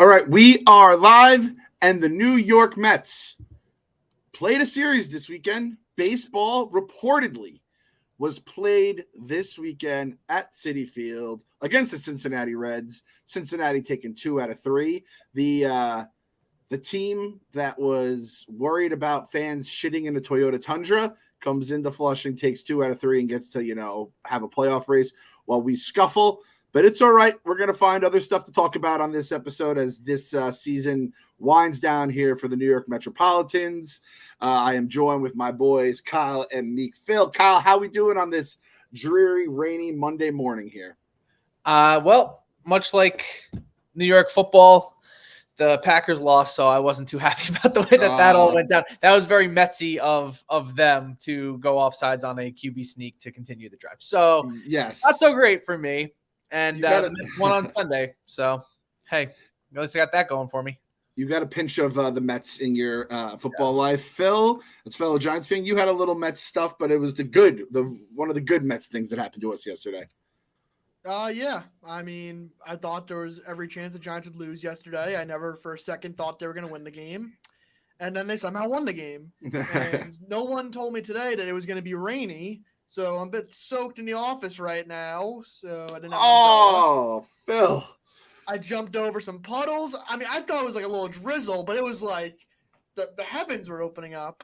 All right, we are live, and the New York Mets played a series this weekend. Baseball reportedly was played this weekend at Citi Field against the Cincinnati Reds. Cincinnati taking 2 out of 3. The team that was worried about fans shitting in the Toyota Tundra comes into Flushing, takes 2 out of 3, and gets to, have a playoff race while we scuffle. But it's all right. We're going to find other stuff to talk about on this episode as this season winds down here for the New York Metropolitans. I am joined with my boys, Kyle and Meek Phil. Kyle, how we doing on this dreary, rainy Monday morning here? Well, much like New York football, the Packers lost, so I wasn't too happy about the way that all went down. That was very Metsy of them to go offsides on a QB sneak to continue the drive. So, yes, not so great for me. And one on Sunday. So, hey, at least I got that going for me. You got a pinch of the Mets in your football life. Phil, as fellow Giants fan, you had a little Mets stuff, but it was one of the good Mets things that happened to us yesterday. Yeah. I mean, I thought there was every chance the Giants would lose yesterday. I never for a second thought they were going to win the game. And then they somehow won the game. And no one told me today that it was going to be rainy. So I'm a bit soaked in the office right now. So I didn't have Oh, Phil. I jumped over some puddles. I mean, I thought it was like a little drizzle, but it was like the heavens were opening up.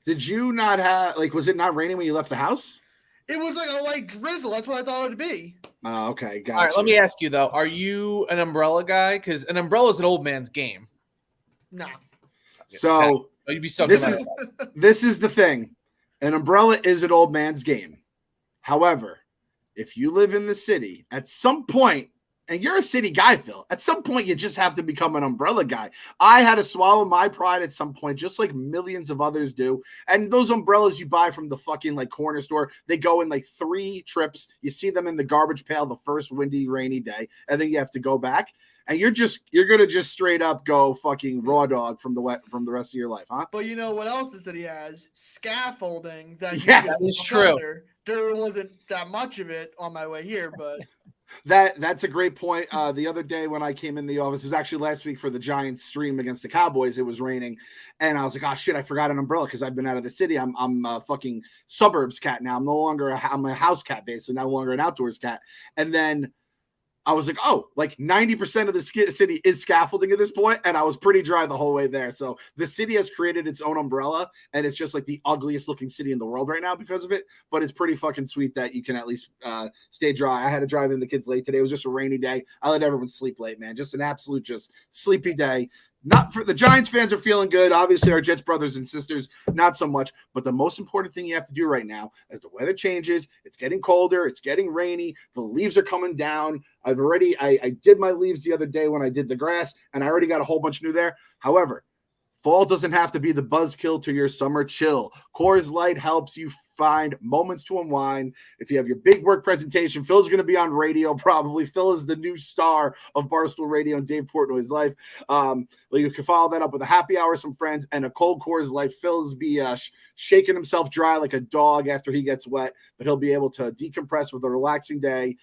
Did you not have, was it not raining when you left the house? It was like a light drizzle. That's what I thought it would be. Oh, okay. Gotcha. All right, let me ask you, though. Are you an umbrella guy? Because an umbrella is an old man's game. No. So you'd be so this is the thing. An umbrella is an old man's game. However, if you live in the city, at some point, and you're a city guy, Phil, at some point you just have to become an umbrella guy. I had to swallow my pride at some point, just like millions of others do. And those umbrellas you buy from the fucking corner store, they go in 3 trips. You see them in the garbage pail the first windy, rainy day, and then you have to go back. And you're gonna just straight up go fucking raw dog from the rest of your life, huh? But you know what else the city has? Scaffolding. That is true. There wasn't that much of it on my way here, but that's a great point. The other day when I came in the office, it was actually last week for the Giants stream against the Cowboys. It was raining, and I was like, "Oh shit, I forgot an umbrella because I've been out of the city. I'm a fucking suburbs cat now. I'm no longer I'm a house cat, basically, no longer an outdoors cat." And then I was like, 90% of the city is scaffolding at this point, and I was pretty dry the whole way there. So the city has created its own umbrella, and it's just the ugliest looking city in the world right now because of it. But it's pretty fucking sweet that you can at least stay dry. I had to drive in the kids late today. It was just a rainy day. I let everyone sleep late, man. Just an absolute sleepy day. Not for the Giants fans are feeling good. Obviously, our Jets brothers and sisters, not so much. But the most important thing you have to do right now, as the weather changes, it's getting colder, it's getting rainy, the leaves are coming down. I did my leaves the other day when I did the grass, and I already got a whole bunch new there. However, fall doesn't have to be the buzzkill to your summer chill. Coors Light helps you find moments to unwind. If you have your big work presentation, Phil's going to be on radio probably. Phil is the new star of Barstool Radio and Dave Portnoy's life. You can follow that up with a happy hour, some friends, and a cold Coors Light. Phil's be shaking himself dry like a dog after he gets wet, but he'll be able to decompress with a relaxing day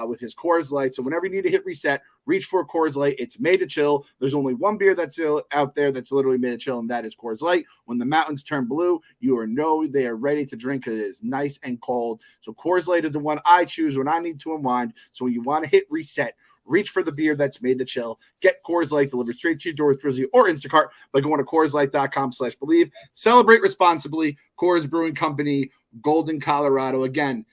with his Coors Light. So whenever you need to hit reset, reach for a Coors Light. It's made to chill. There's only one beer that's out there that's literally made to chill, and that is Coors Light. When the mountains turn blue, you know they are ready to drink because it is nice and cold. So Coors Light is the one I choose when I need to unwind. So when you want to hit reset, reach for the beer that's made to chill. Get Coors Light delivered straight to your door with Drizzy or Instacart by going to CoorsLight.com/believe. Celebrate responsibly. Coors Brewing Company, Golden, Colorado. Again,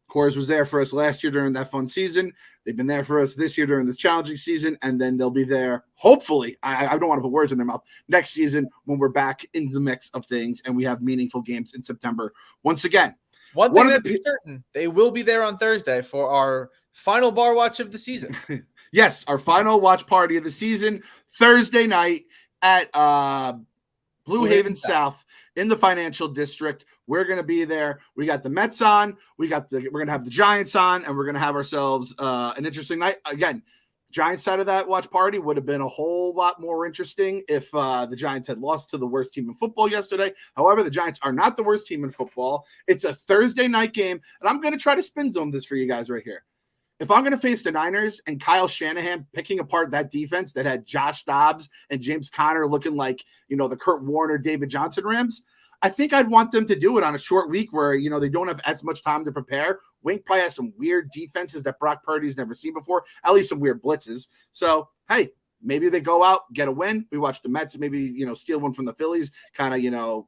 Coors was there for us last year during that fun season. They've been there for us this year during this challenging season, and then they'll be there, hopefully, I don't want to put words in their mouth, next season when we're back in the mix of things and we have meaningful games in September. Once again, one thing that's certain, they will be there on Thursday for our final bar watch of the season. Yes, our final watch party of the season, Thursday night at Blue Haven South in the financial district. We're going to be there. We got the Mets on. We're going to have the Giants on, and we're going to have ourselves an interesting night. Again, Giants side of that watch party would have been a whole lot more interesting if the Giants had lost to the worst team in football yesterday. However, the Giants are not the worst team in football. It's a Thursday night game, and I'm going to try to spin zone this for you guys right here. if I'm going to face the Niners and Kyle Shanahan picking apart that defense that had Josh Dobbs and James Conner looking like, the Kurt Warner, David Johnson Rams, I think I'd want them to do it on a short week where, they don't have as much time to prepare. Wink probably has some weird defenses that Brock Purdy's never seen before, at least some weird blitzes. So, hey, maybe they go out, get a win. We watch the Mets, maybe, steal one from the Phillies, kind of,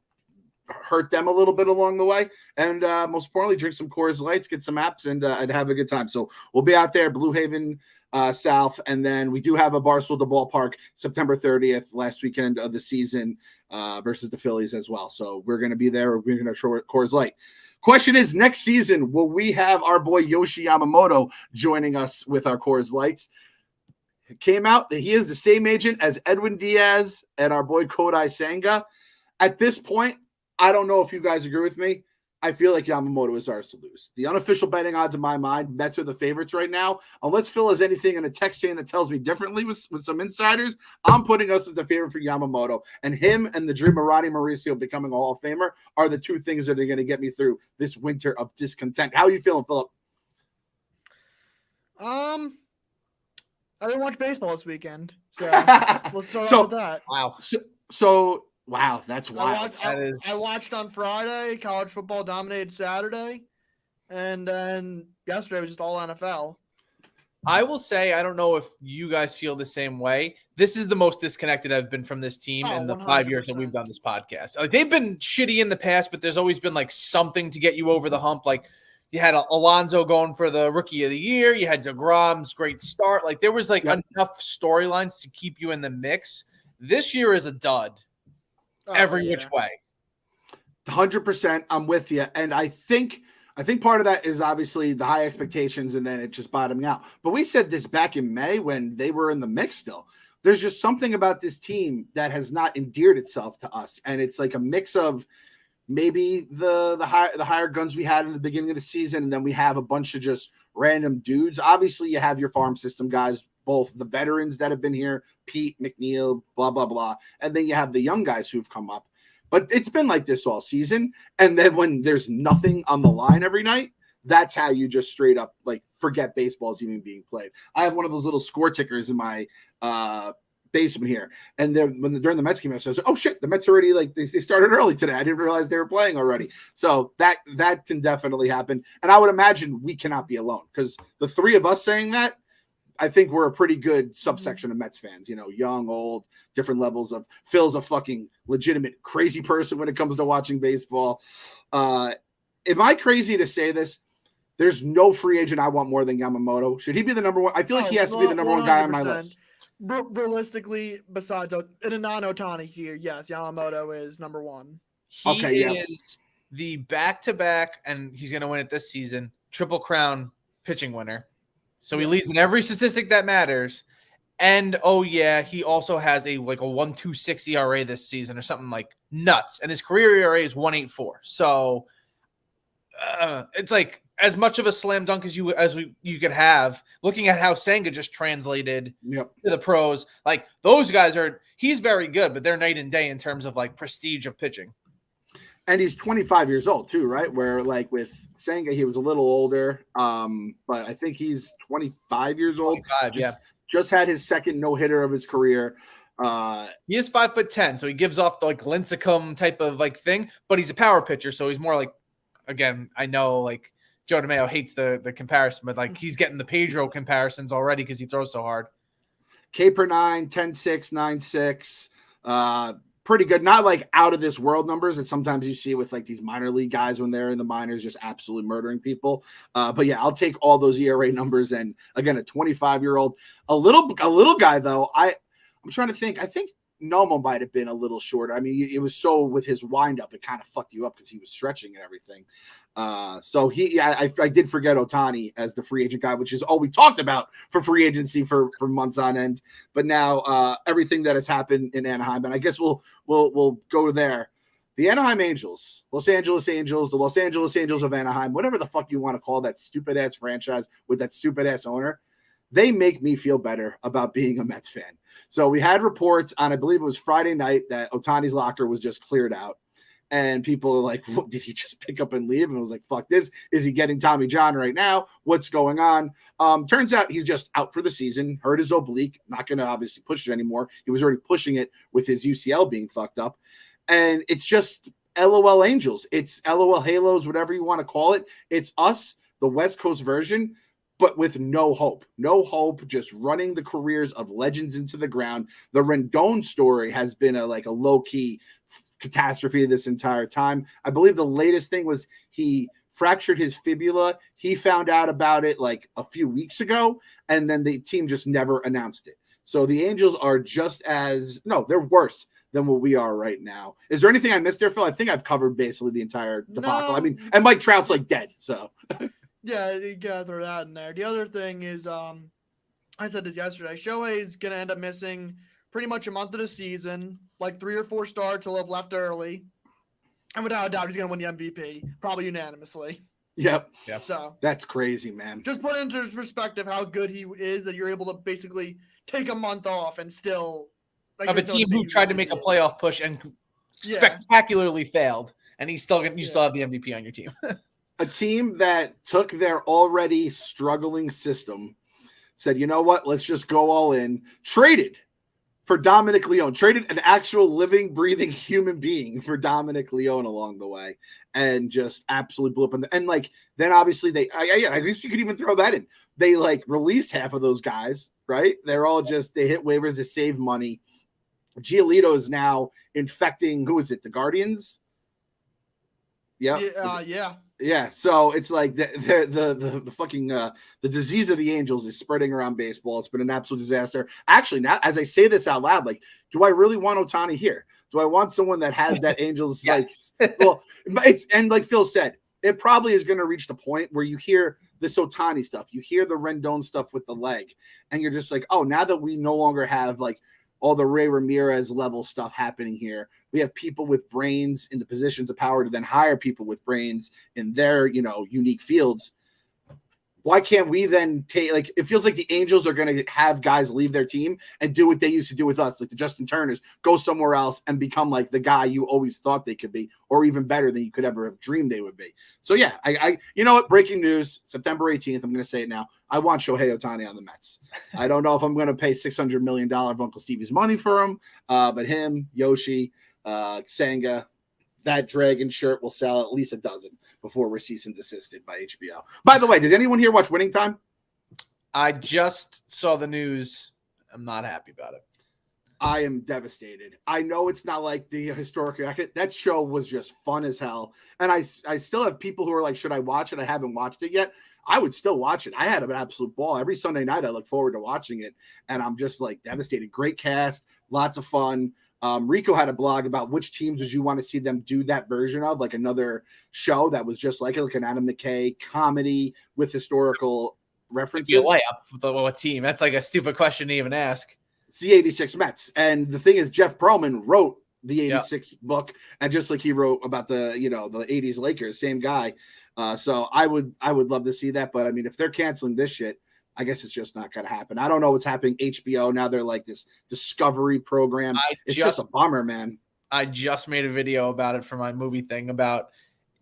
hurt them a little bit along the way. And most importantly, drink some Coors Lights, get some apps, and have a good time. So we'll be out there, Blue Haven South. And then we do have a Barstool the Ballpark September 30th, last weekend of the season versus the Phillies as well. So we're going to be there. We're going to show Coors Light. Question is, next season, will we have our boy Yoshi Yamamoto joining us with our Coors Lights? It came out that he is the same agent as Edwin Diaz and our boy Kodai Senga. At this point, I don't know if you guys agree with me. I feel like Yamamoto is ours to lose. The unofficial betting odds in my mind, Mets are the favorites right now. Unless Phil has anything in a text chain that tells me differently with some insiders, I'm putting us as the favorite for Yamamoto. And him and the dream of Ronnie Mauricio becoming a Hall of Famer are the two things that are going to get me through this winter of discontent. How are you feeling, Philip? I didn't watch baseball this weekend. So let's start off with that. Wow. So wow, that's wild. I watched on Friday. College football dominated Saturday. And then yesterday was just all NFL. I will say, I don't know if you guys feel the same way. This is the most disconnected I've been from this team in the 5 years that we've done this podcast. Like, they've been shitty in the past, but there's always been like something to get you over the hump. Like, you had Alonso going for the rookie of the year. You had DeGrom's great start. Like, there was enough storylines to keep you in the mix. This year is a dud. Every which way. 100%. I'm with you. And I think part of that is obviously the high expectations and then it just bottoming out. But we said this back in May when they were in the mix still. There's just something about this team that has not endeared itself to us. And it's like a mix of maybe the higher guns we had in the beginning of the season, and then we have a bunch of just random dudes. Obviously, you have your farm system guys, both the veterans that have been here, Pete, McNeil, blah, blah, blah. And then you have the young guys who've come up. But it's been like this all season. And then when there's nothing on the line every night, that's how you just straight up forget baseball is even being played. I have one of those little score tickers in my basement here. And then during the Mets game, I was like, oh shit, the Mets already they started early today. I didn't realize they were playing already. So that can definitely happen. And I would imagine we cannot be alone because the three of us saying that, I think we're a pretty good subsection of Mets fans, young, old, different levels of. Phil's a fucking legitimate crazy person when it comes to watching baseball. Am I crazy to say this? There's no free agent I want more than Yamamoto. Should he be the number one? I feel like he has to be the number 100%. One guy on my list. Realistically, besides in a non-Ohtani year, yes, Yamamoto is number one. He is the back-to-back, and he's going to win it this season, Triple Crown pitching winner. So he leads in every statistic that matters. And, he also has a 1.26 ERA this season or something like nuts. And his career ERA is 1.84. So it's like as much of a slam dunk as you could have. Looking at how Senga just translated to the pros, like those guys he's very good, but they're night and day in terms of prestige of pitching. And he's 25 years old too, right? Where with Senga, he was a little older. But I think he's 25 years old. 25, Just had his second no-hitter of his career. He is 5'10", so he gives off the Lincecum type of thing, but he's a power pitcher, so he's more again, I know Joe DeMayo hates the comparison, but he's getting the Pedro comparisons already because he throws so hard. K per 9, 10-6, 9-6. Pretty good. Not out of this world numbers that sometimes you see with these minor league guys when they're in the minors just absolutely murdering people. But yeah, I'll take all those ERA numbers. And again, a 25-year-old, a little guy though. I'm trying to think. I think Nomo might have been a little shorter. I mean, it was so with his windup, it kind of fucked you up because he was stretching and everything. So I did forget Ohtani as the free agent guy, which is all we talked about for free agency for months on end. But now everything that has happened in Anaheim, and I guess we'll go there. The Anaheim Angels, Los Angeles Angels, the Los Angeles Angels of Anaheim, whatever the fuck you want to call that stupid ass franchise with that stupid ass owner, they make me feel better about being a Mets fan. So we had reports on, I believe it was Friday night, that Ohtani's locker was just cleared out. And people are like, what, did he just pick up and leave? And I was like, fuck this. Is he getting Tommy John right now? What's going on? Turns out he's just out for the season, hurt his oblique, not going to obviously push it anymore. He was already pushing it with his UCL being fucked up. And it's just LOL Angels. It's LOL Halos, whatever you want to call it. It's us, the West Coast version, but with no hope. No hope, just running the careers of legends into the ground. The Rendon story has been a low-key catastrophe this entire time. I believe the latest thing was he fractured his fibula. He found out about it like a few weeks ago, and then the team just never announced it. So the Angels are they're worse than what we are right now. Is there anything I missed there, Phil? I think I've covered basically the entire debacle. No. I mean, and Mike Trout's like dead, so. Yeah, you gotta throw that in there. The other thing is, I said this yesterday, Shohei is gonna end up missing pretty much a month of the season, like 3 or 4 starts he'll have left early. And without a doubt, he's gonna win the MVP, probably unanimously. Yep. So that's crazy, man. Just put into perspective how good he is that you're able to basically take a month off and still of a team who tried to make a playoff push and spectacularly failed, and you still have the MVP on your team. A team that took their already struggling system, said, you know what, let's just go all in, traded for Dominic Leone, traded an actual living, breathing human being for Dominic Leone along the way, and just absolutely blew up. And then obviously I guess you could even throw that in. They released half of those guys, right? They're all they hit waivers to save money. Giolito is now infecting, who is it, the Guardians? Yeah, so it's like the fucking the disease of the Angels is spreading around baseball. It's been an absolute disaster. Actually, now as I say this out loud, do I really want Ohtani here? Do I want someone that has that Angels well, it's, and like Phil said, it probably is going to reach the point where you hear this Ohtani stuff, you hear the Rendon stuff with the leg, and you're just like, oh, now that we no longer have all the Ray Ramirez level stuff happening here. We have people with brains in the positions of power to then hire people with brains in their, unique fields. Why can't we then take, it feels like the Angels are going to have guys leave their team and do what they used to do with us, like the Justin Turners, go somewhere else and become the guy you always thought they could be, or even better than you could ever have dreamed they would be. So yeah, I you know what, breaking news, September 18th, I'm going to say it now. I want Shohei Ohtani on the Mets. I don't know if I'm going to pay $600 million of Uncle Stevie's money for him, but him, Yoshi, Senga, that dragon shirt will sell at least a dozen before we're cease and desisted by HBO. By the way, did anyone here watch Winning Time? I just saw the news. I'm not happy about it. I am devastated. I know it's not like the historic record. That show was just fun as hell. And I still have people who are like, should I watch it? I haven't watched it yet. I would still watch it. I had an absolute ball. Every Sunday night, I look forward to watching it. And I'm just devastated. Great cast, lots of fun. Rico had a blog about which teams would you want to see them do that version of, another show that was just like an Adam McKay comedy with historical references. What team? That's a stupid question to even ask. It's the 86 Mets. And the thing is, Jeff Pearlman wrote the 86 book, and just like he wrote about the 80s Lakers, same guy. So I would love to see that. But I mean, if they're canceling this shit, I guess it's just not going to happen. I don't know what's happening. HBO, now they're this Discovery program. It's just a bummer, man. I just made a video about it for my movie thing about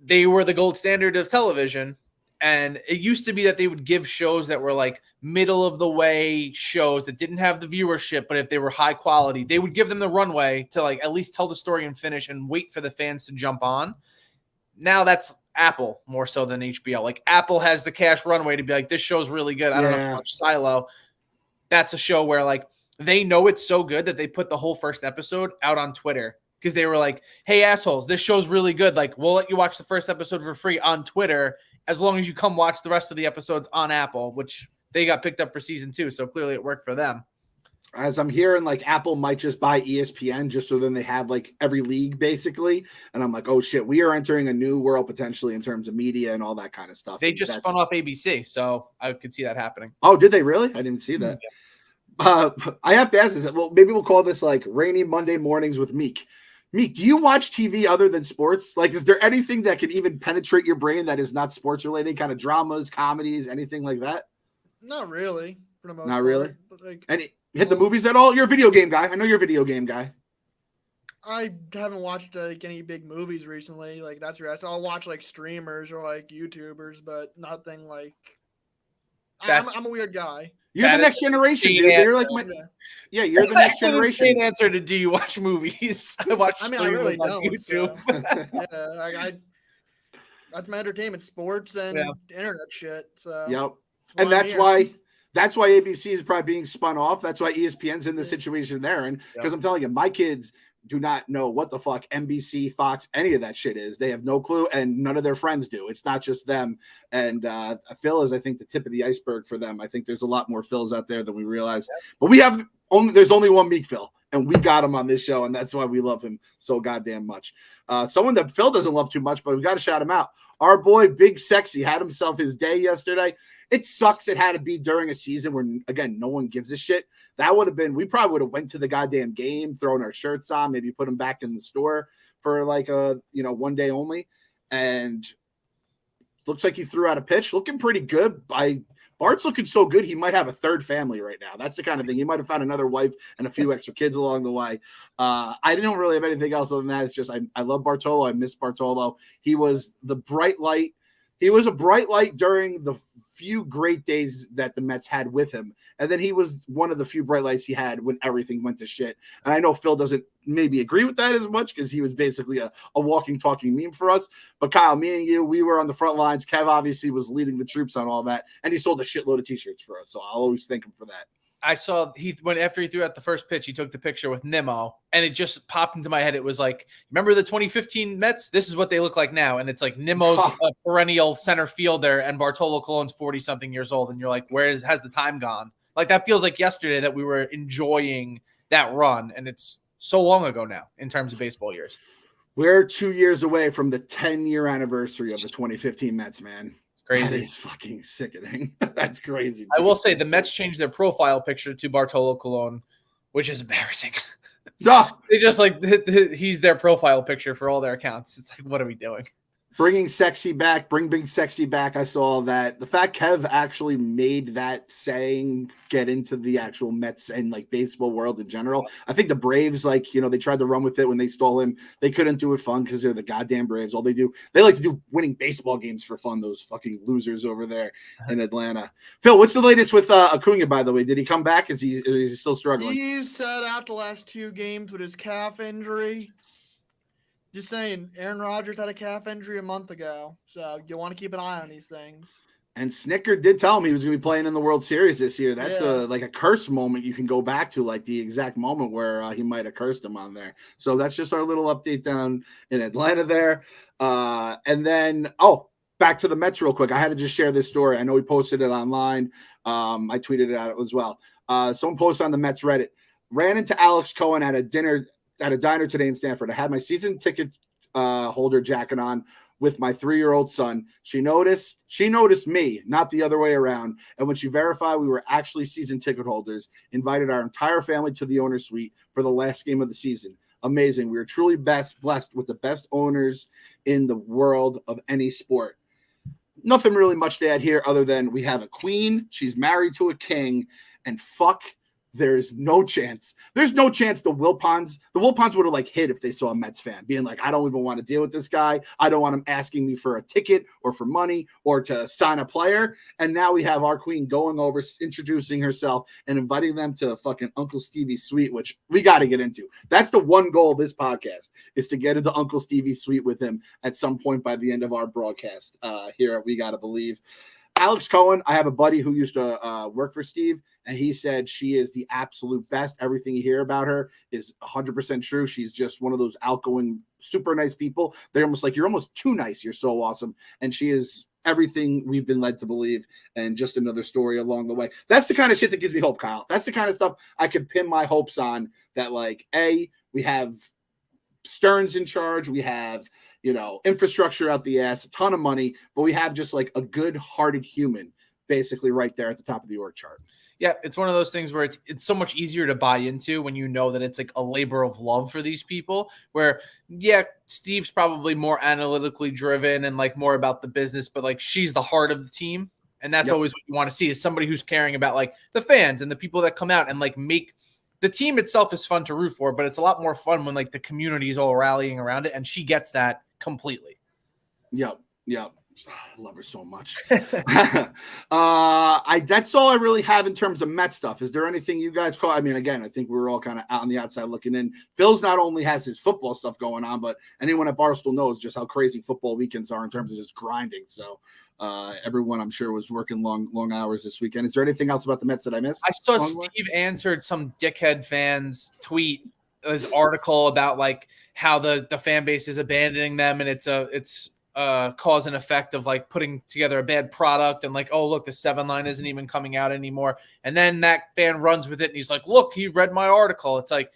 they were the gold standard of television. And it used to be that they would give shows that were middle of the way shows that didn't have the viewership, but if they were high quality, they would give them the runway to at least tell the story and finish and wait for the fans to jump on. Now that's Apple more so than HBO. Apple has the cash runway to be this show's really good. I don't know much Silo. That's a show where they know it's so good that they put the whole first episode out on Twitter because they were hey assholes, this show's really good. We'll let you watch the first episode for free on Twitter as long as you come watch the rest of the episodes on Apple, which they got picked up for season 2. So clearly it worked for them. As I'm hearing, Apple might just buy ESPN just so then they have every league basically. And I'm oh shit, we are entering a new world potentially in terms of media and all that kind of stuff. They just spun off ABC, so I could see that happening. Oh, did they really? I didn't see that. Yeah. I have to ask this. Well, maybe we'll call this rainy Monday mornings with Meek. Meek, do you watch TV other than sports? Is there anything that can even penetrate your brain that is not sports related? Kind of dramas, comedies, anything like that? Not really. For the most not part, really. But Any hit the movies at all? You're a video game guy. I know you're a video game guy. I haven't watched like any big movies recently. Like that's right. So I'll watch like streamers or like YouTubers, but nothing like. I'm a weird guy. You're the next generation, dude. You're like you're the next generation. Insane answer to do you watch movies? I watch. I mean, I really on don't. YouTube. So, that's my entertainment, sports and internet shit. So yep, and that's why ABC is probably being spun off. That's why ESPN's in the situation they're in. Because I'm telling you, my kids do not know what the fuck NBC, Fox, any of that shit is. They have no clue, and none of their friends do. It's not just them. And Phil is, I think, the tip of the iceberg for them. I think there's a lot more Phils out there than we realize. But there's only one Meek Phil, and we got him on this show, and that's why we love him so goddamn much. Someone that Phil doesn't love too much, but we got to shout him out. Our boy Big Sexy had himself his day yesterday. It sucks it had to be during a season where, again, no one gives a shit. That would have been, we probably would have went to the goddamn game, thrown our shirts on, maybe put them back in the store for like one day only. And looks like he threw out a pitch, looking pretty good. Bart's looking so good, he might have a third family right now. That's the kind of thing. He might have found another wife and a few extra kids along the way. I don't really have anything else other than that. It's just I love Bartolo. I miss Bartolo. He was the bright light. He was a bright light during the few great days that the Mets had with him. And then he was one of the few bright lights he had when everything went to shit. And I know Phil doesn't maybe agree with that as much because he was basically a walking, talking meme for us. But Kyle, me and you, we were on the front lines. Kev obviously was leading the troops on all that. And he sold a shitload of t-shirts for us. So I'll always thank him for that. I saw after he threw out the first pitch, he took the picture with Nimmo, and it just popped into my head. It was like, remember the 2015 Mets? This is what they look like now. And it's like Nimmo's a perennial center fielder, and Bartolo Colon's 40-something years old. And you're like, has the time gone? Like, that feels like yesterday that we were enjoying that run, and it's so long ago now in terms of baseball years. We're 2 years away from the 10-year anniversary of the 2015 Mets, man. Crazy. That is fucking sickening. That's crazy. I will say the Mets changed their profile picture to Bartolo Colon, which is embarrassing. They just he's their profile picture for all their accounts. It's like, what are we doing? Bringing Sexy back, bring Big Sexy back. I saw that. The fact Kev actually made that saying get into the actual Mets and like baseball world in general. I think the Braves, they tried to run with it when they stole him. They couldn't do it fun because they're the goddamn Braves. All they like to do winning baseball games for fun. Those fucking losers over there in Atlanta. Phil, what's the latest with Acuna, by the way? Did he come back? Is he still struggling? He's set out the last 2 games with his calf injury. Just saying, Aaron Rodgers had a calf injury a month ago, so you want to keep an eye on these things. And Snicker did tell him he was going to be playing in the World Series this year. That's a curse moment you can go back to, like the exact moment where he might have cursed him on there. So that's just our little update down in Atlanta there. And then, back to the Mets real quick. I had to just share this story. I know we posted it online. I tweeted it out as well. Someone posted on the Mets Reddit. Ran into Alex Cohen at a diner today in Stanford. I had my season ticket holder jacket on with my 3-year-old son. She noticed me, not the other way around. And when she verified we were actually season ticket holders, invited our entire family to the owner's suite for the last game of the season. Amazing. We are truly blessed with the best owners in the world of any sport. Nothing really much to add here other than we have a queen. She's married to a king, and fuck, there's no chance. There's no chance the Wilpons would have hit if they saw a Mets fan being like, I don't even want to deal with this guy. I don't want him asking me for a ticket or for money or to sign a player. And now we have our queen going over, introducing herself and inviting them to fucking Uncle Stevie's suite, which we got to get into. That's the one goal of this podcast, is to get into Uncle Stevie's suite with him at some point by the end of our broadcast here at We Gotta Believe. Alex Cohen, I have a buddy who used to work for Steve, and he said she is the absolute best. Everything you hear about her is 100% true. She's just one of those outgoing, super nice people. They're almost like, you're almost too nice. You're so awesome. And she is everything we've been led to believe, and just another story along the way. That's the kind of shit that gives me hope, Kyle. That's the kind of stuff I could pin my hopes on, that we have Stearns in charge. We have infrastructure out the ass, a ton of money, but we have just a good-hearted human basically right there at the top of the org chart. Yeah, it's one of those things where it's so much easier to buy into when you know that it's a labor of love for these people, where, Steve's probably more analytically driven and more about the business, but she's the heart of the team. And that's always what you want to see, is somebody who's caring about the fans and the people that come out and make the team itself is fun to root for, but it's a lot more fun when like the community is all rallying around it, and she gets that completely. Yep. I love her so much. That's all I really have in terms of Met stuff. Is there anything you guys call? I mean, again, I think we were all kind of out on the outside looking in. Phil's not only has his football stuff going on, but anyone at Barstool knows just how crazy football weekends are in terms of just grinding. So everyone, I'm sure, was working long hours this weekend. Is there anything else about the Mets that I missed? I saw Steve answered some dickhead fans tweet his article about like how the fan base is abandoning them, and it's cause and effect of like putting together a bad product, and like, oh look, the 7 line isn't even coming out anymore, and then that fan runs with it and he's like, look, he read my article. It's like,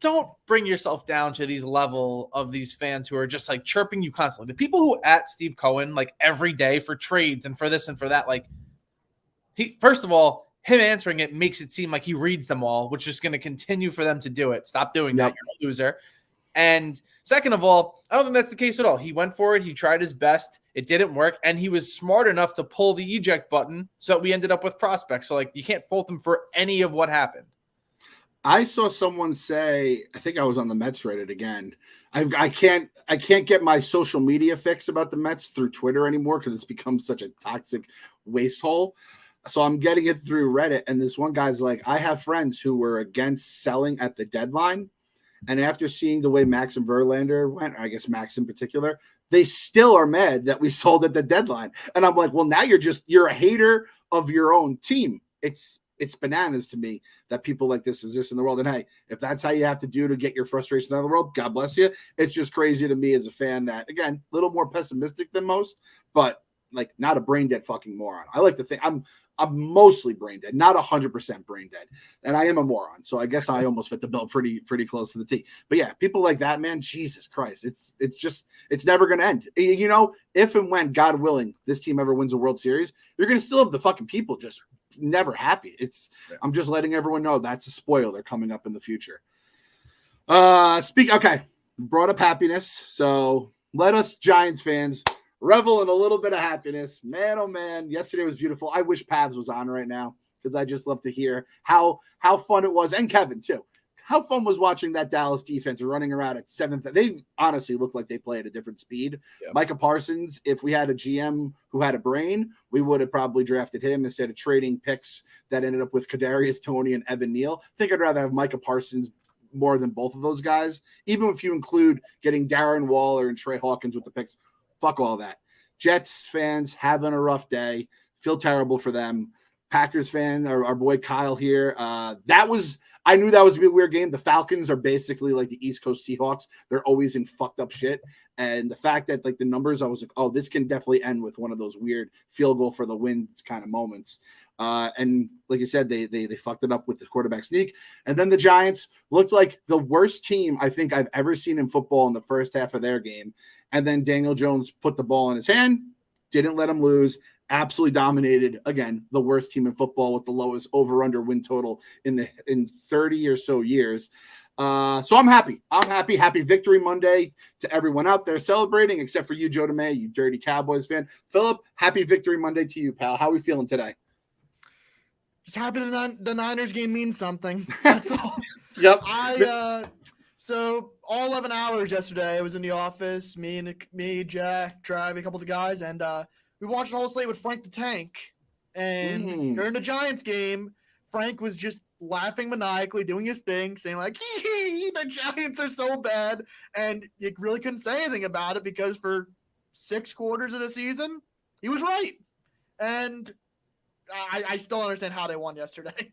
don't bring yourself down to these level of these fans who are just like chirping you constantly. The people who at Steve Cohen like every day for trades and for this and for that, like, he, first of all, him answering it makes it seem like he reads them all, which is going to continue for them to do it. Stop doing that. You're a loser. And second of all, I don't think that's the case at all. He went for it. He tried his best. It didn't work. And he was smart enough to pull the eject button so that we ended up with prospects. So, like, you can't fault him for any of what happened. I saw someone say, I think I was on the Mets Reddit again. I can't get my social media fix about the Mets through Twitter anymore because it's become such a toxic waste hole. So I'm getting it through Reddit. And this one guy's like, I have friends who were against selling at the deadline. And after seeing the way Max and Verlander went, or I guess Max in particular, they still are mad that we sold at the deadline. And I'm like, well, now you're a hater of your own team. It's bananas to me that people like this exist in the world. And hey, if that's how you have to do to get your frustrations out of the world, God bless you. It's just crazy to me as a fan that, again, a little more pessimistic than most, but like not a brain dead fucking moron. I like to think I'm mostly brain dead, not 100% brain dead. And I am a moron. So I guess I almost fit the bill pretty close to the T. But yeah, people like that, man, Jesus Christ. It's never going to end. You know, if and when, God willing, this team ever wins a World Series, you're going to still have the fucking people just never happy. I'm just letting everyone know that's a spoiler coming up in the future. Okay. Brought up happiness. So let us Giants fans revel in a little bit of happiness. Man, oh man, yesterday was beautiful. I wish Pavs was on right now because I just love to hear how fun it was. And Kevin too. How fun was watching that Dallas defense running around at 7th. They honestly look like they play at a different speed. Yeah. Micah Parsons, if we had a GM who had a brain, we would have probably drafted him instead of trading picks that ended up with Kadarius Toney and Evan Neal. I think I'd rather have Micah Parsons more than both of those guys, even if you include getting Darren Waller and Trey Hawkins with the picks. Fuck all that. Jets fans having a rough day. Feel terrible for them. Packers fan, our boy Kyle here. I knew that was a weird game. The Falcons are basically like the East Coast Seahawks. They're always in fucked up shit. And the fact that like the numbers, I was like, oh, this can definitely end with one of those weird field goal for the win kind of moments. And like you said, they fucked it up with the quarterback sneak. And then the Giants looked like the worst team I think I've ever seen in football in the first half of their game. And then Daniel Jones put the ball in his hand, didn't let him lose, absolutely dominated, again, the worst team in football with the lowest over-under win total in 30 or so years. So I'm happy. Happy Victory Monday to everyone out there celebrating, except for you, Joe DeMay, you dirty Cowboys fan. Philip, happy Victory Monday to you, pal. How are we feeling today? Just happy the Niners game means something. That's all. Yep. So all 11 hours yesterday, I was in the office, me, Jack, Trav, a couple of the guys, and we watched the whole slate with Frank the Tank. And during the Giants game, Frank was just laughing maniacally, doing his thing, saying like, the Giants are so bad. And you really couldn't say anything about it because for 6 quarters of the season, he was right. And I still understand how they won yesterday.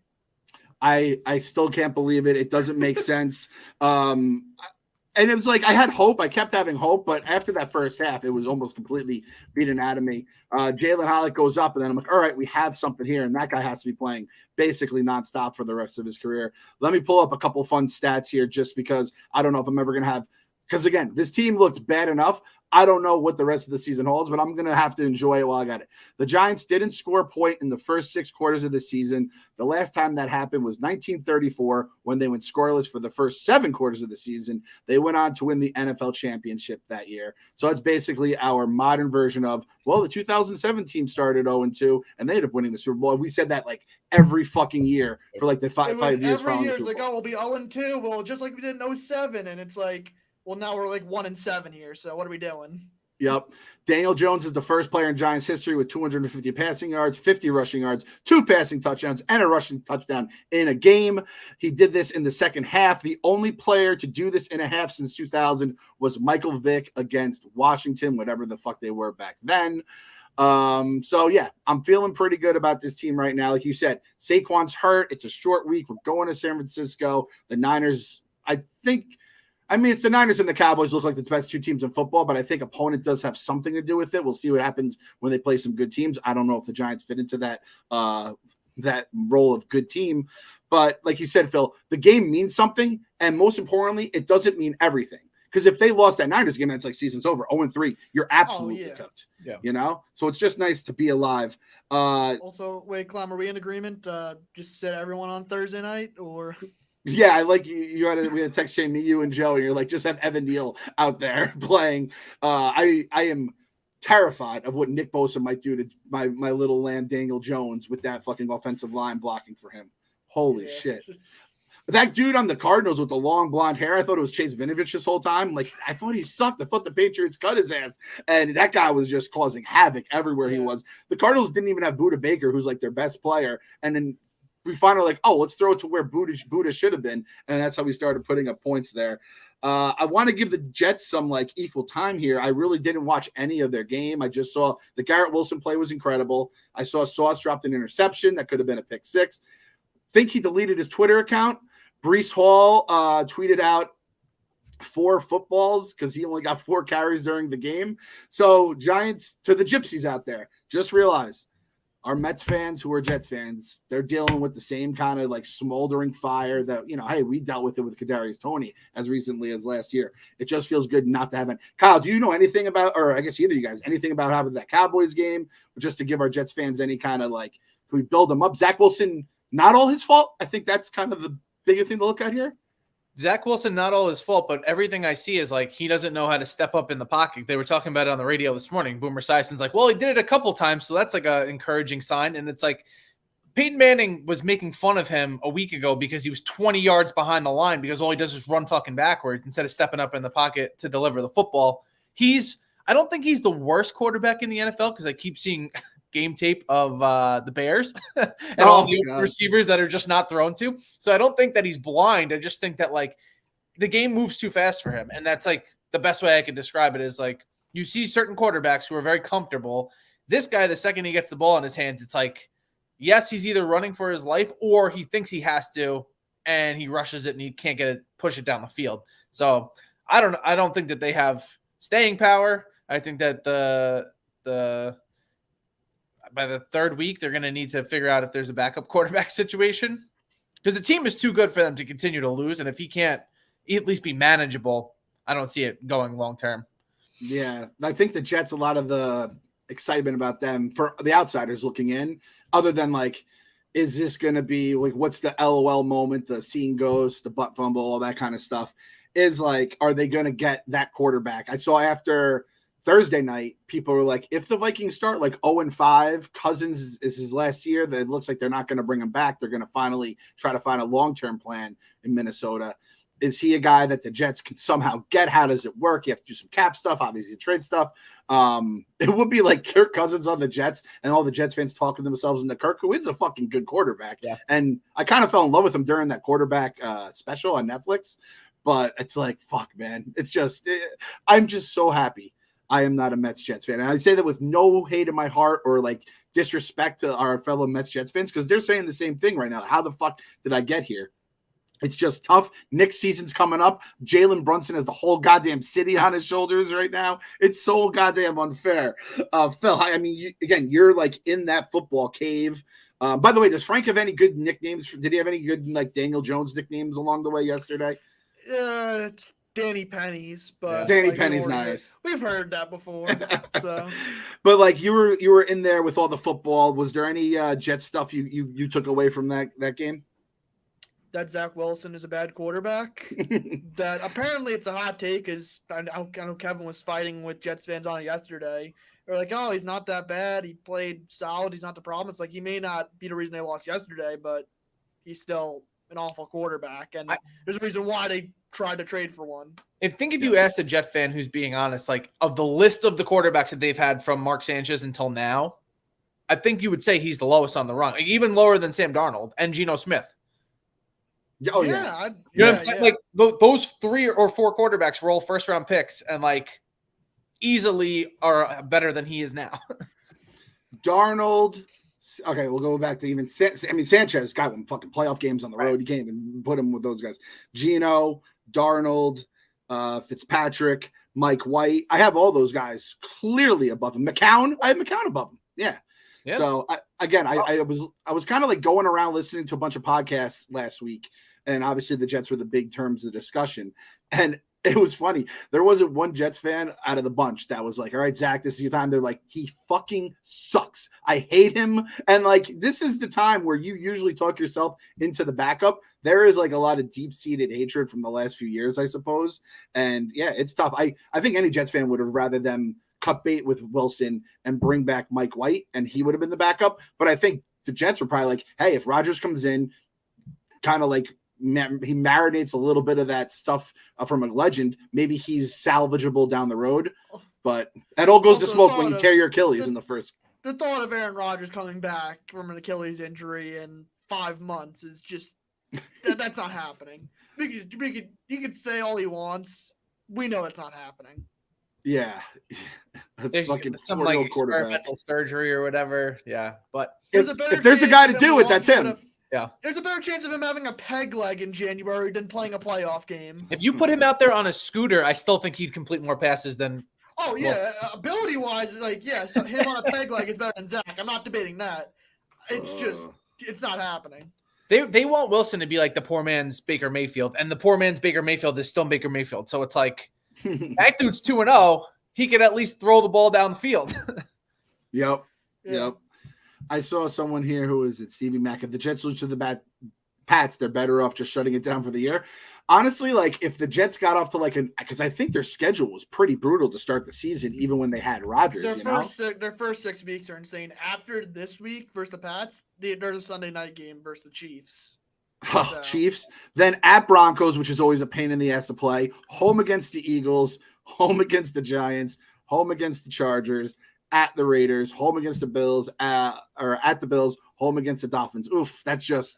I still can't believe it. It doesn't make sense. And it was like I had hope. I kept having hope, but after that first half, it was almost completely beaten out of me. Jalen Hyatt goes up, and then I'm like, all right, we have something here, and that guy has to be playing basically nonstop for the rest of his career. Let me pull up a couple fun stats here just because I don't know if I'm ever going to have Because again, this team looks bad enough. I don't know what the rest of the season holds, but I'm going to have to enjoy it while I got it. The Giants didn't score a point in the first 6 quarters of the season. The last time that happened was 1934 when they went scoreless for the first 7 quarters of the season. They went on to win the NFL championship that year. So it's basically our modern version of, well, the 2007 team started 0-2 and they ended up winning the Super Bowl. And we said that like every fucking year for like the 5 years. Every year it's like, oh, we'll be 0-2. Well, just like we did in 07. And it's like, well, now we're like 1-7 here. So what are we doing? Yep. Daniel Jones is the first player in Giants history with 250 passing yards, 50 rushing yards, 2 passing touchdowns, and a rushing touchdown in a game. He did this in the second half. The only player to do this in a half since 2000 was Michael Vick against Washington, whatever the fuck they were back then. So yeah, I'm feeling pretty good about this team right now. Like you said, Saquon's hurt. It's a short week. We're going to San Francisco. The Niners, it's the Niners and the Cowboys look like the best 2 teams in football, but I think opponent does have something to do with it. We'll see what happens when they play some good teams. I don't know if the Giants fit into that role of good team, but like you said, Phil, the game means something, and most importantly, it doesn't mean everything. Because if they lost that Niners game, that's like season's over. 0-3, you're absolutely cooked. Yeah. You know? So it's just nice to be alive. Also, wait, Clem, are we in agreement? Just set everyone on Thursday night, or... Yeah, I like we had a text chain, me, you, and Joe, and you're like, just have Evan Neal out there playing. I am terrified of what Nick Bosa might do to my little lamb Daniel Jones with that fucking offensive line blocking for him. Holy shit. That dude on the Cardinals with the long blonde hair, I thought it was Chase Vinovich this whole time. Like, I thought he sucked. I thought the Patriots cut his ass. And that guy was just causing havoc everywhere he was. The Cardinals didn't even have Budda Baker, who's like their best player. And then we finally like, oh, let's throw it to where Budda should have been. And that's how we started putting up points there. I want to give the Jets some like equal time here. I really didn't watch any of their game. I just saw the Garrett Wilson play was incredible. I saw Sauce dropped an interception. That could have been a pick 6. Think he deleted his Twitter account. Breece Hall tweeted out 4 footballs because he only got 4 carries during the game. So Giants, to the gypsies out there, just realize our Mets fans who are Jets fans, they're dealing with the same kind of like smoldering fire that, hey, we dealt with it with Kadarius Toney as recently as last year. It just feels good not to have it. Kyle, do you know anything about, or I guess either of you guys, anything about how that Cowboys game, or just to give our Jets fans any kind of like, can we build them up? Zach Wilson, not all his fault. I think that's kind of the bigger thing to look at here. Zach Wilson, not all his fault, but everything I see is like he doesn't know how to step up in the pocket. They were talking about it on the radio this morning. Boomer Sison's like, well, he did it a couple times, so that's like an encouraging sign. And it's like Peyton Manning was making fun of him a week ago because he was 20 yards behind the line because all he does is run fucking backwards instead of stepping up in the pocket to deliver the football. I don't think he's the worst quarterback in the NFL because I keep seeing game tape of the Bears and all the receivers that are just not thrown to. So I don't think that he's blind. I just think that like the game moves too fast for him. And that's like the best way I can describe it is like you see certain quarterbacks who are very comfortable. This guy, the second he gets the ball in his hands, it's like, yes, he's either running for his life or he thinks he has to and he rushes it and he can't get it, push it down the field. So I don't think that they have staying power. I think that by the third week, they're going to need to figure out if there's a backup quarterback situation because the team is too good for them to continue to lose. And if he can't at least be manageable, I don't see it going long term. Yeah. I think the Jets, a lot of the excitement about them for the outsiders looking in, other than like, is this going to be like, what's the LOL moment, the seeing ghost, the butt fumble, all that kind of stuff is like, are they going to get that quarterback? I saw after Thursday night, people were like, if the Vikings start like 0-5, Cousins is his last year, that it looks like they're not going to bring him back. They're going to finally try to find a long-term plan in Minnesota. Is he a guy that the Jets can somehow get? How does it work? You have to do some cap stuff, obviously trade stuff. It would be like Kirk Cousins on the Jets and all the Jets fans talking themselves into Kirk, who is a fucking good quarterback. Yeah. And I kind of fell in love with him during that quarterback special on Netflix. But it's like, fuck, man. It's just, I'm just so happy I am not a Mets Jets fan. And I say that with no hate in my heart or like disrespect to our fellow Mets Jets fans because they're saying the same thing right now. How the fuck did I get here? It's just tough. Nick's season's coming up. Jalen Brunson has the whole goddamn city on his shoulders right now. It's so goddamn unfair. Phil, I mean, you're like in that football cave. By the way, does Frank have any good nicknames? Did he have any good like Daniel Jones nicknames along the way yesterday? Danny Penny's, but Danny like, Penny's nice. We've heard that before. So, but like you were in there with all the football. Was there any Jet stuff you took away from that game? That Zach Wilson is a bad quarterback. That apparently it's a hot take, because I know Kevin was fighting with Jets fans on it yesterday. They're like, oh, he's not that bad. He played solid. He's not the problem. It's like, he may not be the reason they lost yesterday, but he's still an awful quarterback. And there's a reason why they tried to trade for one. If you asked a Jet fan who's being honest, like, of the list of the quarterbacks that they've had from Mark Sanchez until now, I think you would say he's the lowest on the rung, like, even lower than Sam Darnold and Geno Smith. Oh, yeah. You know what I'm saying? Like, those 3 or 4 quarterbacks were all first-round picks and, like, easily are better than he is now. Darnold. Okay, we'll go back to even Sanchez got one fucking playoff games on the road. You can't even put him with those guys. Geno, Darnold, Fitzpatrick, Mike White. I have all those guys clearly above him. McCown, I have McCown above him. Yeah. So I was kind of like going around listening to a bunch of podcasts last week, and obviously the Jets were the big terms of discussion. And it was funny. There wasn't one Jets fan out of the bunch that was like, all right, Zach, this is your time. They're like, he fucking sucks. I hate him. And like, this is the time where you usually talk yourself into the backup. There is like a lot of deep-seated hatred from the last few years, I suppose. And yeah, it's tough. I think any Jets fan would have rather them cut bait with Wilson and bring back Mike White, and he would have been the backup. But I think the Jets were probably like, hey, if Rodgers comes in, kind of like he marinates a little bit of that stuff from a legend, maybe he's salvageable down the road. But that all goes to smoke when you tear your Achilles in the first. The thought of Aaron Rodgers coming back from an Achilles injury in 5 months is just that's not happening. He could say all he wants. We know it's not happening. Yeah. There's some like experimental surgery or whatever. Yeah. But if there's a guy to do it, that's him. Yeah. There's a better chance of him having a peg leg in January than playing a playoff game. If you put him out there on a scooter, I still think he'd complete more passes than. Oh, yeah. Ability-wise, like, yeah, so him on a peg leg is better than Zach. I'm not debating that. It's just, it's not happening. They want Wilson to be like the poor man's Baker Mayfield, and the poor man's Baker Mayfield is still Baker Mayfield. So it's like, that dude's 2-0. He could at least throw the ball down the field. Yep. I saw someone here who is it, Stevie Mack. If the Jets lose to the Pats, they're better off just shutting it down for the year. Honestly, like if the Jets got off to because I think their schedule was pretty brutal to start the season, even when they had Rodgers. Their first 6 weeks are insane. After this week versus the Pats, there's a Sunday night game versus the Chiefs. Oh, Chiefs. Then at Broncos, which is always a pain in the ass to play. Home against the Eagles. Home against the Giants. Home against the Chargers. At the Raiders. Home against the Bills. Or at the Bills. Home against the Dolphins. Oof, that's just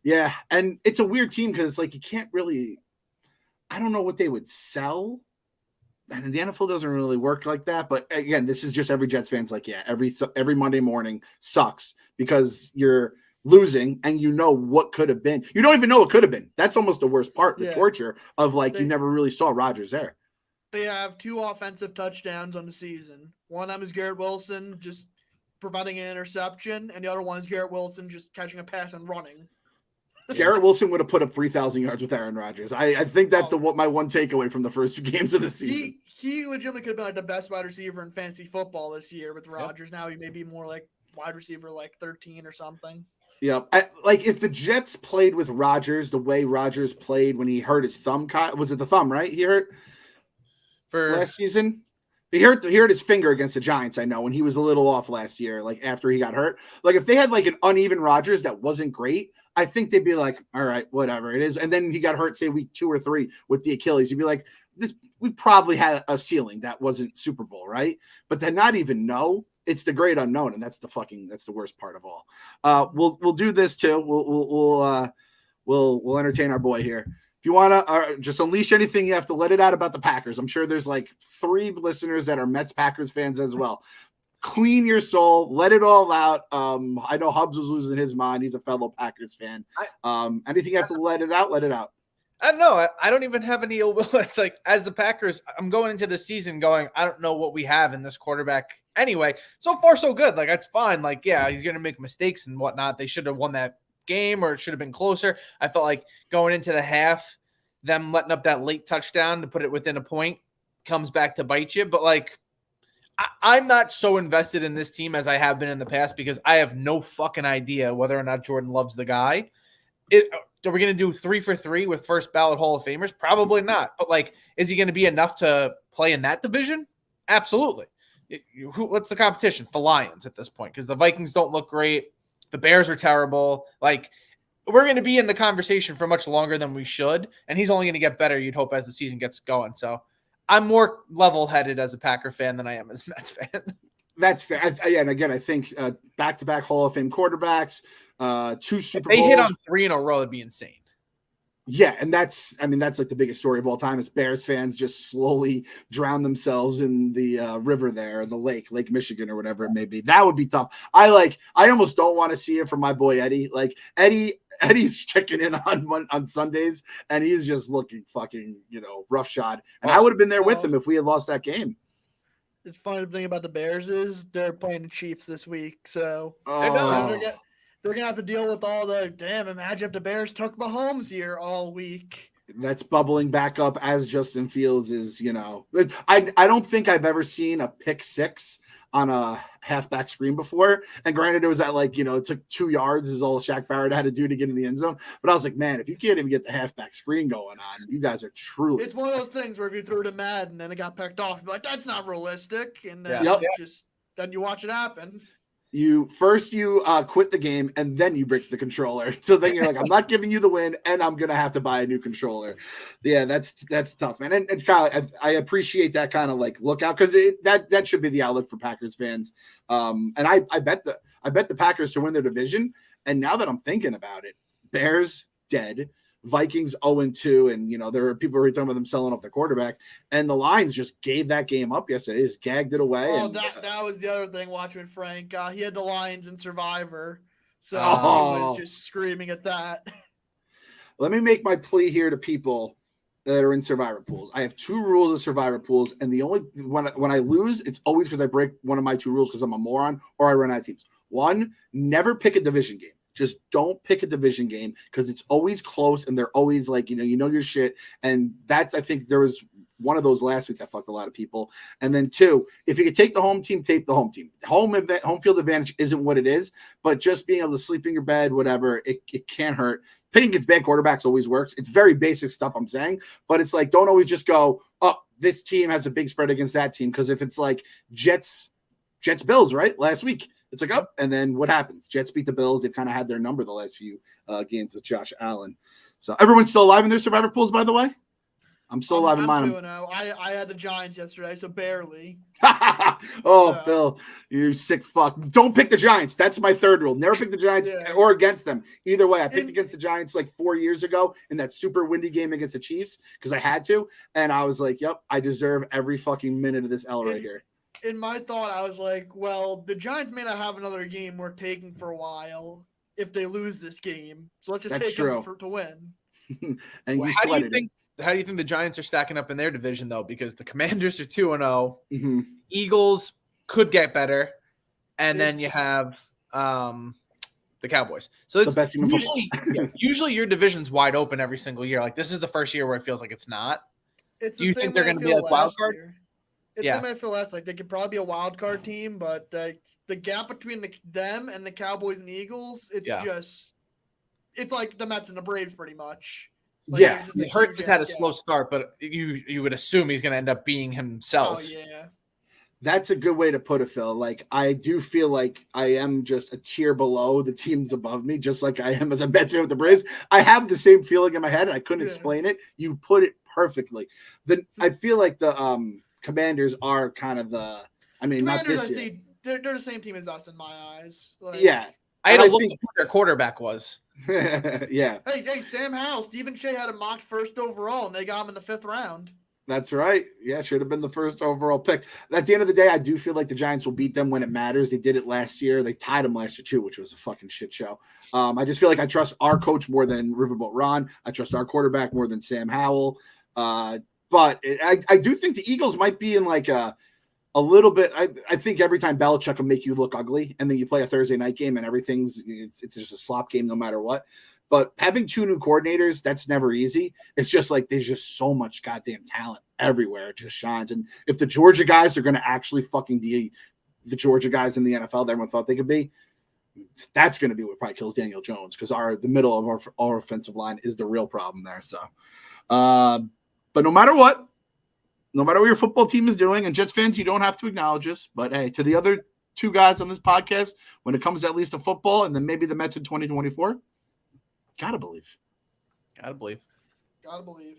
yeah. And it's a weird team because it's like you can't really. I don't know what they would sell. And the NFL doesn't really work like that. But again, this is just every Jets fan's like, yeah, every Monday morning sucks because you're losing and you know what could have been. You don't even know what could have been. That's almost the worst part, the torture of like you never really saw Rodgers there. They have 2 offensive touchdowns on the season. One of them is Garrett Wilson just providing an interception, and the other one is Garrett Wilson just catching a pass and running. Garrett Wilson would have put up 3,000 yards with Aaron Rodgers. I think that's my one takeaway from the first 2 games of the season. He legitimately could have been like the best wide receiver in fantasy football this year with Rodgers. Yep. Now he may be more like wide receiver like 13 or something. Yep. Like if the Jets played with Rodgers the way Rodgers played when he hurt his thumb, was it the thumb, right? He hurt for last season. He hurt his finger against the Giants, I know, and he was a little off last year, like after he got hurt. Like if they had like an uneven Rodgers that wasn't great, I think they'd be like, all right, whatever it is. And then he got hurt, say week 2 or 3 with the Achilles. You'd be like, we probably had a ceiling that wasn't Super Bowl, right? But to not even know, it's the great unknown, and that's the worst part of all. We'll do this too. We'll entertain our boy here. If you want to just unleash anything, you have to let it out about the Packers. I'm sure there's like 3 listeners that are Mets Packers fans as well. Clean your soul, let it all out. I know Hubs was losing his mind. He's a fellow Packers fan. Anything you have to let it out, let it out. I don't know. I don't even have any ill will. It's like, as the Packers, I'm going into the season going, I don't know what we have in this quarterback anyway. So far, so good. Like, that's fine. Like, yeah, he's going to make mistakes and whatnot. They should have won that game or it should have been closer. I felt like going into the half, them letting up that late touchdown to put it within a point comes back to bite you. But like, I'm not so invested in this team as I have been in the past because I have no fucking idea whether or not Jordan loves the guy. Are we going to do 3 for 3 with first ballot Hall of Famers? Probably not. But like, is he going to be enough to play in that division? Absolutely. What's the competition? It's the Lions at this point because the Vikings don't look great. The Bears are terrible. Like, we're going to be in the conversation for much longer than we should. And he's only going to get better, you'd hope, as the season gets going. So I'm more level-headed as a Packer fan than I am as a Mets fan. That's fair. And again, I think back-to-back Hall of Fame quarterbacks, 2 Super Bowls. They hit on 3 in a row, it'd be insane. Yeah, and that's like the biggest story of all time is Bears fans just slowly drown themselves in the river there, the Lake Michigan or whatever it may be. That would be tough. I almost don't want to see it from my boy Eddie. Like Eddie's checking in on Sundays, and he's just looking fucking, roughshod. And I would have been there with him if we had lost that game. The funny thing about the Bears is they're playing the Chiefs this week, so they're going to have to deal with all the, imagine if the Bears took Mahomes here all week. That's bubbling back up as Justin Fields is, I don't think I've ever seen a pick 6 on a halfback screen before. And granted, it was at it took 2 yards is all Shaq Barrett had to do to get in the end zone. But I was like, man, if you can't even get the halfback screen going on, you guys are truly. It's one of those things where if you threw it to Madden and it got picked off, you'd be like, that's not realistic. And then then you watch it happen. You quit the game and then you break the controller. So then you're like, I'm not giving you the win and I'm going to have to buy a new controller. Yeah, that's tough, man. And Kyle, I appreciate that kind of lookout because that should be the outlook for Packers fans. And I bet the Packers to win their division. And now that I'm thinking about it, Bears dead, Vikings 0-2, and there are people who are talking about them selling off their quarterback, and the Lions just gave that game up yesterday. They just gagged it away. Oh, that was the other thing. Watching with Frank, he had the Lions in Survivor, so he was just screaming at that. Let me make my plea here to people that are in Survivor pools. I have 2 rules of Survivor pools, and the only when I lose, it's always because I break one of my 2 rules because I'm a moron or I run out of teams. 1, never pick a division game. Just don't pick a division game because it's always close and they're always you know your shit. And I think there was one of those last week that fucked a lot of people. And then 2, if you could take the home team, take the home team. Home field advantage isn't what it is, but just being able to sleep in your bed, whatever, it can't hurt. Picking against bad quarterbacks always works. It's very basic stuff I'm saying, but it's don't always just go, oh, this team has a big spread against that team. Because if it's Jets Bills, right? Last week. It's up, and then what happens? Jets beat the Bills. They've kind of had their number the last few games with Josh Allen. So everyone's still alive in their Survivor pools, by the way? I'm still alive in mine. I had the Giants yesterday, so barely. Phil, you sick fuck. Don't pick the Giants. That's my 3rd rule. Never pick the Giants or against them. Either way, I picked against the Giants 4 years ago in that super windy game against the Chiefs because I had to, and I was like, yep, I deserve every fucking minute of this L right here. In my thought, I was like, well, the Giants may not have another game worth taking for a while if they lose this game. So let's just take them to win. And how do you think the Giants are stacking up in their division, though? Because the Commanders are 2-0. Mm-hmm. Eagles could get better. And then you have the Cowboys. So it's the best team usually your division's wide open every single year. This is the first year where it feels like it's not. Do you think they're going to be a wild card? It's similar to last. They could probably be a wild card team, but the gap between them and the Cowboys and Eagles, it's like the Mets and the Braves pretty much. Hurts has had a slow start, but you would assume he's going to end up being himself. Oh yeah, that's a good way to put it, Phil. I do feel like I am just a tier below the teams above me, just like I am as a Mets fan with the Braves. I have the same feeling in my head, and I couldn't explain it. You put it perfectly. I feel like the Commanders are kind of not this year. They're the same team as us in my eyes. Yeah. I had to look at who their quarterback was. Yeah. Hey, Sam Howell, Stephen Shea had a mocked 1st overall, and they got him in the 5th round. That's right. Yeah, should have been the 1st overall pick. At the end of the day, I do feel like the Giants will beat them when it matters. They did it last year. They tied them last year, too, which was a fucking shit show. I just feel like I trust our coach more than Riverboat Ron. I trust our quarterback more than Sam Howell. But I do think the Eagles might be in a little bit. I think every time Belichick will make you look ugly, and then you play a Thursday night game and it's just a slop game no matter what. But having 2 new coordinators, that's never easy. It's just like there's just so much goddamn talent everywhere. It just shines. And if the Georgia guys are going to actually fucking be the Georgia guys in the NFL that everyone thought they could be, that's going to be what probably kills Daniel Jones, because the middle of our offensive line is the real problem there. So, but no matter what your football team is doing, and Jets fans, you don't have to acknowledge us, but hey, to the other 2 guys on this podcast, when it comes to at least to football and then maybe the Mets in 2024, gotta believe. Gotta believe. Gotta believe.